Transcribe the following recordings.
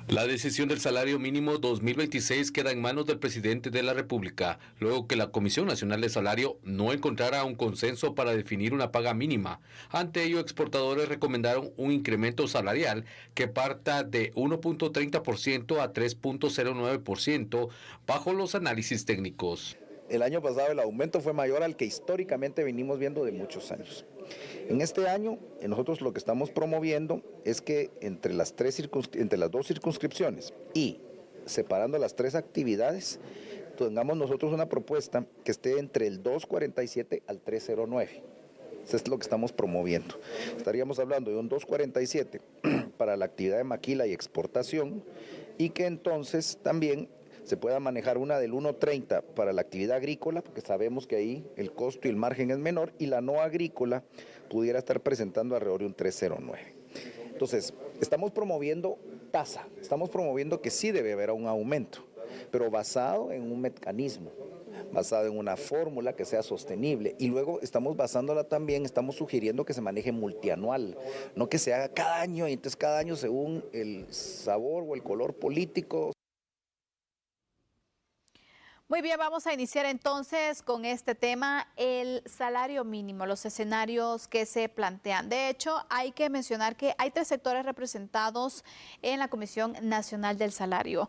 La decisión del salario mínimo 2026 queda en manos del presidente de la República, luego que la Comisión Nacional de Salario no encontrara un consenso para definir una paga mínima. Ante ello, exportadores recomendaron un incremento salarial que parta de 1.30% a 3.09% bajo los análisis técnicos. El año pasado el aumento fue mayor al que históricamente venimos viendo de muchos años. En este año, nosotros lo que estamos promoviendo es que entre las dos circunscripciones y separando las tres actividades, tengamos nosotros una propuesta que esté entre el 2.47 al 3.09. Eso es lo que estamos promoviendo. Estaríamos hablando de un 2.47 para la actividad de maquila y exportación, y que entonces también se pueda manejar una del 1.30 para la actividad agrícola, porque sabemos que ahí el costo y el margen es menor, y la no agrícola pudiera estar presentando alrededor de un 3.09. Entonces, estamos promoviendo tasa, estamos promoviendo que sí debe haber un aumento, pero basado en un mecanismo, basado en una fórmula que sea sostenible, y luego estamos basándola también, estamos sugiriendo que se maneje multianual, no que se haga cada año, y entonces cada año según el sabor o el color político. Muy bien, vamos a iniciar entonces con este tema, el salario mínimo, los escenarios que se plantean. De hecho, hay que mencionar que hay 3 sectores representados en la Comisión Nacional del Salario.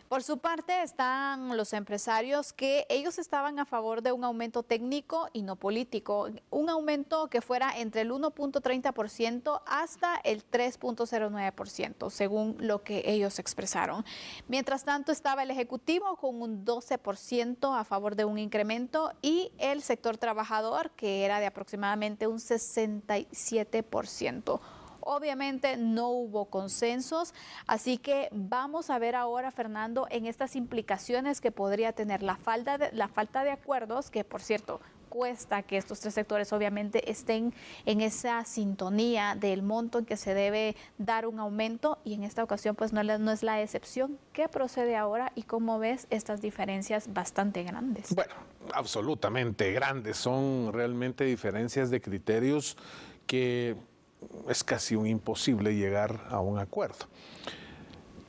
Por su parte están los empresarios, que ellos estaban a favor de un aumento técnico y no político, un aumento que fuera entre el 1.30% hasta el 3.09%, según lo que ellos expresaron. Mientras tanto estaba el Ejecutivo con un 12% a favor de un incremento, y el sector trabajador, que era de aproximadamente un 67%. Obviamente no hubo consensos, así que vamos a ver ahora, Fernando, en estas implicaciones que podría tener la falta de acuerdos, que por cierto cuesta que estos 3 sectores obviamente estén en esa sintonía del monto en que se debe dar un aumento, y en esta ocasión pues no es la excepción. ¿Qué procede ahora y cómo ves estas diferencias bastante grandes? Bueno, absolutamente grandes, son realmente diferencias de criterios que es casi un imposible llegar a un acuerdo.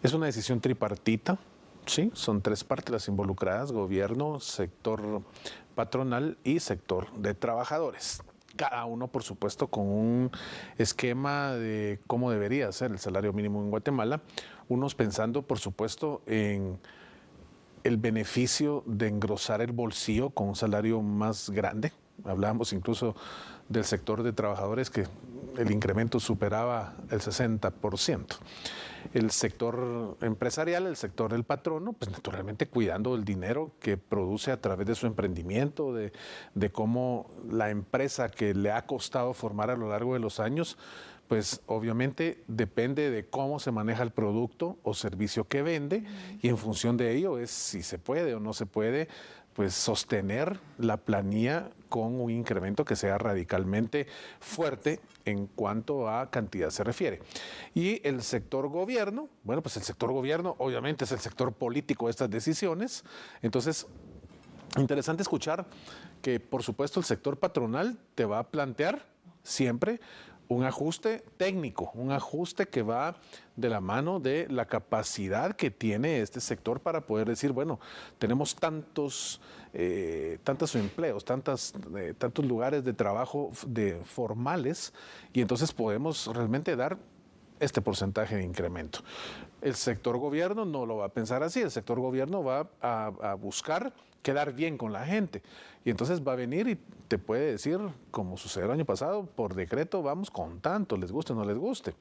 Es una decisión tripartita, ¿sí? Son 3 partes las involucradas: gobierno, sector patronal y sector de trabajadores. Cada uno, por supuesto, con un esquema de cómo debería ser el salario mínimo en Guatemala. Unos pensando, por supuesto, en el beneficio de engrosar el bolsillo con un salario más grande. Hablábamos incluso del sector de trabajadores, que el incremento superaba el 60%. El sector empresarial, el sector del patrono, pues naturalmente cuidando el dinero que produce a través de su emprendimiento, de cómo la empresa que le ha costado formar a lo largo de los años, pues obviamente depende de cómo se maneja el producto o servicio que vende, y en función de ello es si se puede o no se puede pues sostener la planilla con un incremento que sea radicalmente fuerte en cuanto a cantidad se refiere. Y el sector gobierno, bueno, pues el sector gobierno obviamente es el sector político de estas decisiones. Entonces, interesante escuchar que por supuesto el sector patronal te va a plantear siempre un ajuste técnico, un ajuste que va de la mano de la capacidad que tiene este sector para poder decir, bueno, tenemos tantos empleos, tantos lugares de trabajo formales, y entonces podemos realmente dar este porcentaje de incremento. El sector gobierno no lo va a pensar así. El sector gobierno va a buscar quedar bien con la gente, y entonces va a venir y te puede decir, como sucedió el año pasado, por decreto vamos con tanto, les guste o no les guste.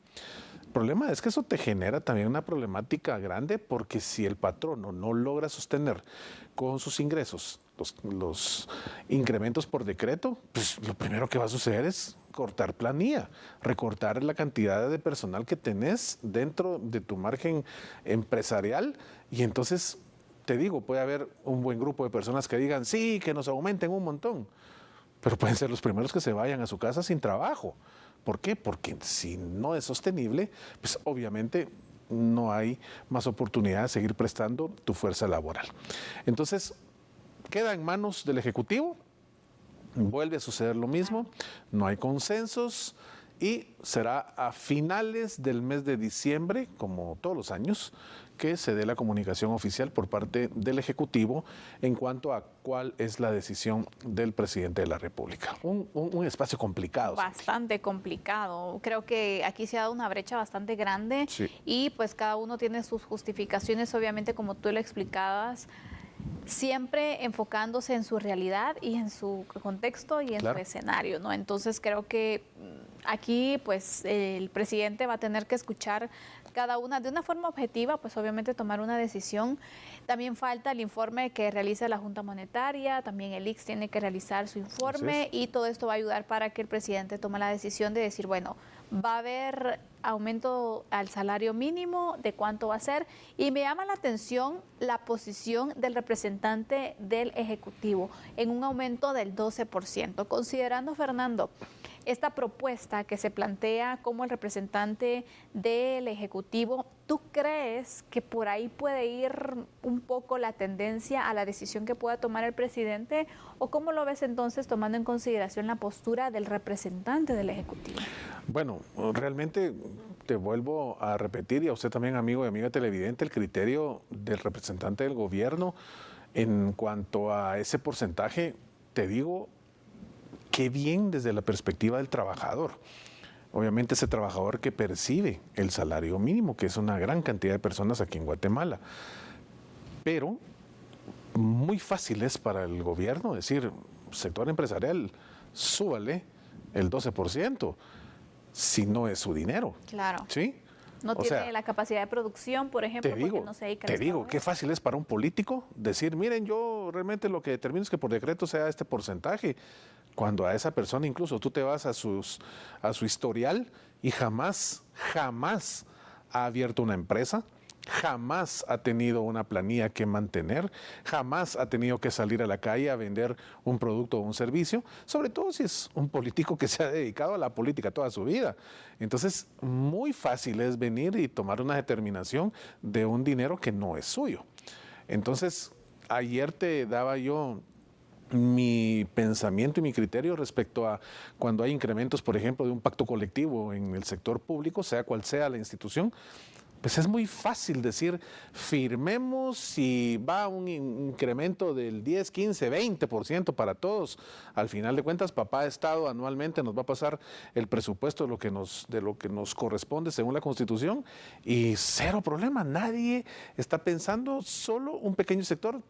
El problema es que eso te genera también una problemática grande, porque si el patrono no logra sostener con sus ingresos los incrementos por decreto, pues lo primero que va a suceder es cortar planilla, recortar la cantidad de personal que tenés dentro de tu margen empresarial, y entonces te digo, puede haber un buen grupo de personas que digan sí, que nos aumenten un montón, pero pueden ser los primeros que se vayan a su casa sin trabajo. ¿Por qué? Porque si no es sostenible, pues obviamente no hay más oportunidad de seguir prestando tu fuerza laboral. Entonces, queda en manos del Ejecutivo, vuelve a suceder lo mismo, no hay consensos, y será a finales del mes de diciembre, como todos los años, que se dé la comunicación oficial por parte del Ejecutivo en cuanto a cuál es la decisión del presidente de la República. Un espacio complicado. Bastante complicado. Creo que aquí se ha dado una brecha bastante grande y pues cada uno tiene sus justificaciones, obviamente como tú lo explicabas, siempre enfocándose en su realidad y en su contexto y en su escenario, ¿no? Entonces creo que aquí pues el presidente va a tener que escuchar cada una de una forma objetiva, pues obviamente tomar una decisión. También falta el informe que realiza la Junta Monetaria, también el ICS tiene que realizar su informe y todo esto va a ayudar para que el presidente tome la decisión de decir, bueno, va a haber aumento al salario mínimo, de cuánto va a ser, y me llama la atención la posición del representante del Ejecutivo en un aumento del 12%, considerando, Fernando, esta propuesta que se plantea como el representante del Ejecutivo, ¿tú crees que por ahí puede ir un poco la tendencia a la decisión que pueda tomar el presidente? ¿O cómo lo ves entonces tomando en consideración la postura del representante del Ejecutivo? Bueno, realmente te vuelvo a repetir, y a usted también, amigo y amiga televidente, el criterio del representante del gobierno en cuanto a ese porcentaje, te digo, qué bien desde la perspectiva del trabajador. Obviamente ese trabajador que percibe el salario mínimo, que es una gran cantidad de personas aquí en Guatemala. Pero muy fácil es para el gobierno decir, sector empresarial, súbale el 12%, si no es su dinero. Claro. ¿Sí? No tiene la capacidad de producción, por ejemplo, porque no se dedica al Estado. Qué fácil es para un político decir, miren, yo realmente lo que determino es que por decreto sea este porcentaje, cuando a esa persona incluso tú te vas a su historial y jamás ha abierto una empresa, jamás ha tenido una planilla que mantener, jamás ha tenido que salir a la calle a vender un producto o un servicio, sobre todo si es un político que se ha dedicado a la política toda su vida. Entonces, muy fácil es venir y tomar una determinación de un dinero que no es suyo. Entonces, ayer te daba yo mi pensamiento y mi criterio respecto a cuando hay incrementos, por ejemplo, de un pacto colectivo en el sector público, sea cual sea la institución. Pues es muy fácil decir, firmemos si va un incremento del 10, 15, 20% para todos. Al final de cuentas, papá Estado anualmente nos va a pasar el presupuesto de lo que nos corresponde según la Constitución y cero problema. Nadie está pensando, solo un pequeño sector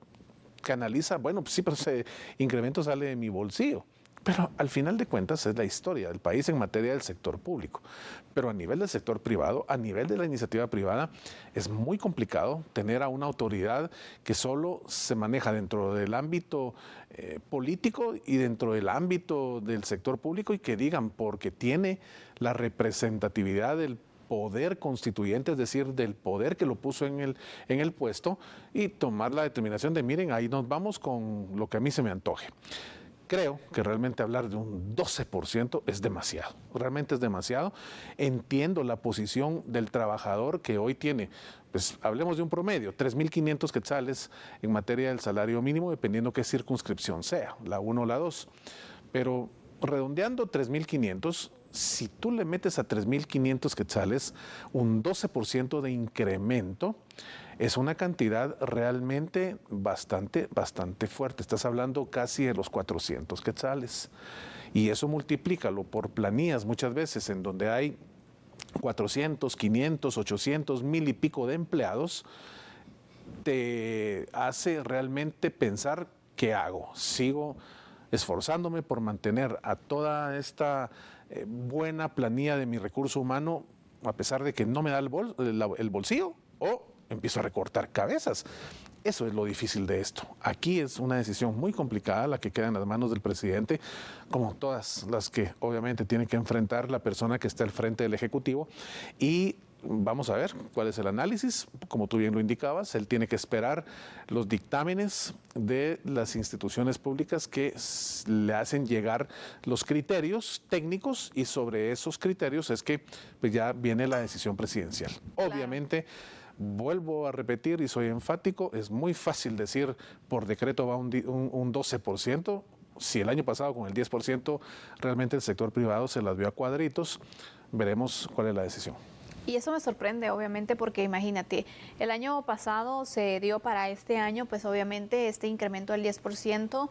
que analiza, bueno, pues sí, pero ese incremento sale de mi bolsillo. Pero al final de cuentas es la historia del país en materia del sector público. Pero a nivel del sector privado, a nivel de la iniciativa privada, es muy complicado tener a una autoridad que solo se maneja dentro del ámbito político y dentro del ámbito del sector público y que digan, porque tiene la representatividad del poder constituyente, es decir, del poder que lo puso en el puesto y tomar la determinación de, miren, ahí nos vamos con lo que a mí se me antoje. Creo que realmente hablar de un 12% es demasiado, realmente es demasiado. Entiendo la posición del trabajador que hoy tiene, pues hablemos de un promedio, 3.500 quetzales en materia del salario mínimo, dependiendo qué circunscripción sea, la 1 o la 2. Pero redondeando 3.500, si tú le metes a 3.500 quetzales un 12% de incremento, es una cantidad realmente bastante fuerte. Estás hablando casi de los 400 quetzales. Y eso multiplícalo por planillas muchas veces en donde hay 400, 500, 800, 1,000 y pico de empleados, te hace realmente pensar, ¿qué hago? ¿Sigo esforzándome por mantener a toda esta buena planilla de mi recurso humano a pesar de que no me da el bolsillo? ¿O empiezo a recortar cabezas? Eso es lo difícil de esto. Aquí es una decisión muy complicada la que queda en las manos del presidente, como todas las que obviamente tiene que enfrentar la persona que está al frente del Ejecutivo. Y vamos a ver cuál es el análisis. Como tú bien lo indicabas, él tiene que esperar los dictámenes de las instituciones públicas que le hacen llegar los criterios técnicos y sobre esos criterios es que pues, ya viene la decisión presidencial. Claro. Obviamente, vuelvo a repetir y soy enfático, es muy fácil decir por decreto va un 12%, si el año pasado con el 10% realmente el sector privado se las vio a cuadritos, veremos cuál es la decisión. Y eso me sorprende, obviamente, porque imagínate, el año pasado se dio para este año, pues obviamente este incremento del 10%.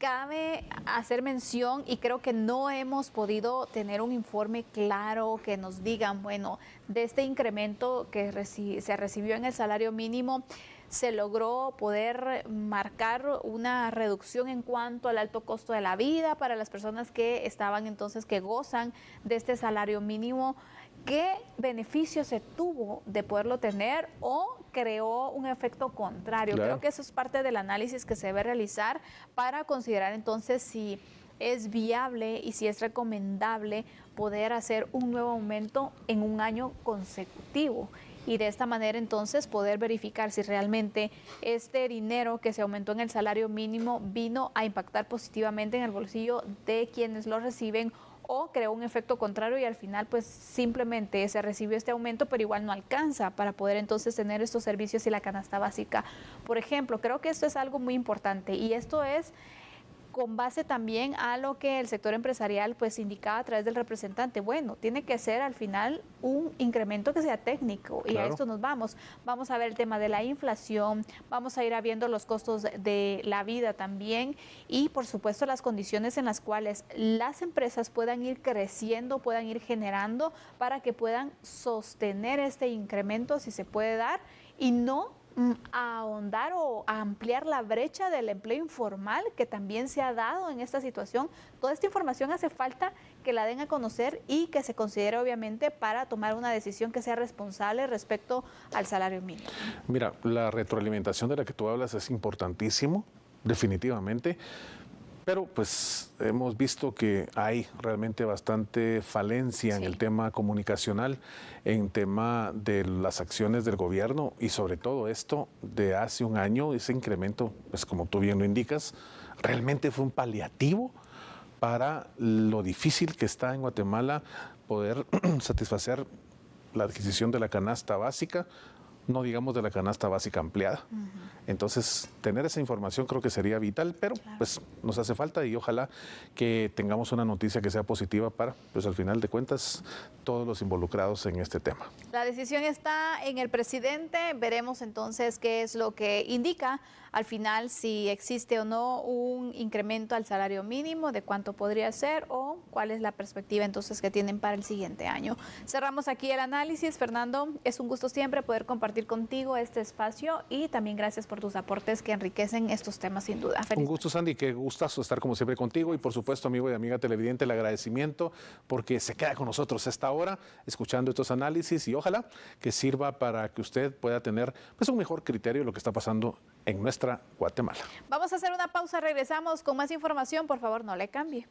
Cabe hacer mención, y creo que no hemos podido tener un informe claro que nos digan, bueno, de este incremento que se recibió en el salario mínimo, se logró poder marcar una reducción en cuanto al alto costo de la vida para las personas que estaban entonces, que gozan de este salario mínimo. ¿Qué beneficio se tuvo de poderlo tener o creó un efecto contrario? Claro. Creo que eso es parte del análisis que se debe realizar para considerar entonces si es viable y si es recomendable poder hacer un nuevo aumento en un año consecutivo. Y de esta manera entonces poder verificar si realmente este dinero que se aumentó en el salario mínimo vino a impactar positivamente en el bolsillo de quienes lo reciben, o creó un efecto contrario y al final pues simplemente se recibió este aumento pero igual no alcanza para poder entonces tener estos servicios y la canasta básica. Por ejemplo, creo que esto es algo muy importante y esto es con base también a lo que el sector empresarial pues indicaba a través del representante. Bueno, tiene que ser al final un incremento que sea técnico y a esto nos vamos. Vamos a ver el tema de la inflación, vamos a ir viendo los costos de la vida también y por supuesto las condiciones en las cuales las empresas puedan ir creciendo, puedan ir generando para que puedan sostener este incremento si se puede dar y no a ahondar o a ampliar la brecha del empleo informal que también se ha dado en esta situación. Toda esta información hace falta que la den a conocer y que se considere obviamente para tomar una decisión que sea responsable respecto al salario mínimo. Mira, la retroalimentación de la que tú hablas es importantísimo, definitivamente. Pero pues hemos visto que hay realmente bastante falencia en el tema comunicacional, en tema de las acciones del gobierno y sobre todo esto de hace un año, ese incremento, pues como tú bien lo indicas, realmente fue un paliativo para lo difícil que está en Guatemala poder satisfacer la adquisición de la canasta básica, no digamos de la canasta básica ampliada. Entonces, tener esa información creo que sería vital, pero pues nos hace falta y ojalá que tengamos una noticia que sea positiva para, pues al final de cuentas, todos los involucrados en este tema. La decisión está en el presidente, veremos entonces qué es lo que indica al final, si existe o no un incremento al salario mínimo, de cuánto podría ser o cuál es la perspectiva entonces que tienen para el siguiente año. Cerramos aquí el análisis. Fernando, es un gusto siempre poder compartir contigo este espacio y también gracias por tus aportes que enriquecen estos temas sin duda. Un gusto, Sandy, qué gustazo estar como siempre contigo y por supuesto, amigo y amiga televidente, el agradecimiento porque se queda con nosotros a esta hora escuchando estos análisis y ojalá que sirva para que usted pueda tener pues un mejor criterio de lo que está pasando en nuestra Guatemala. Vamos a hacer una pausa, regresamos con más información, por favor no le cambie.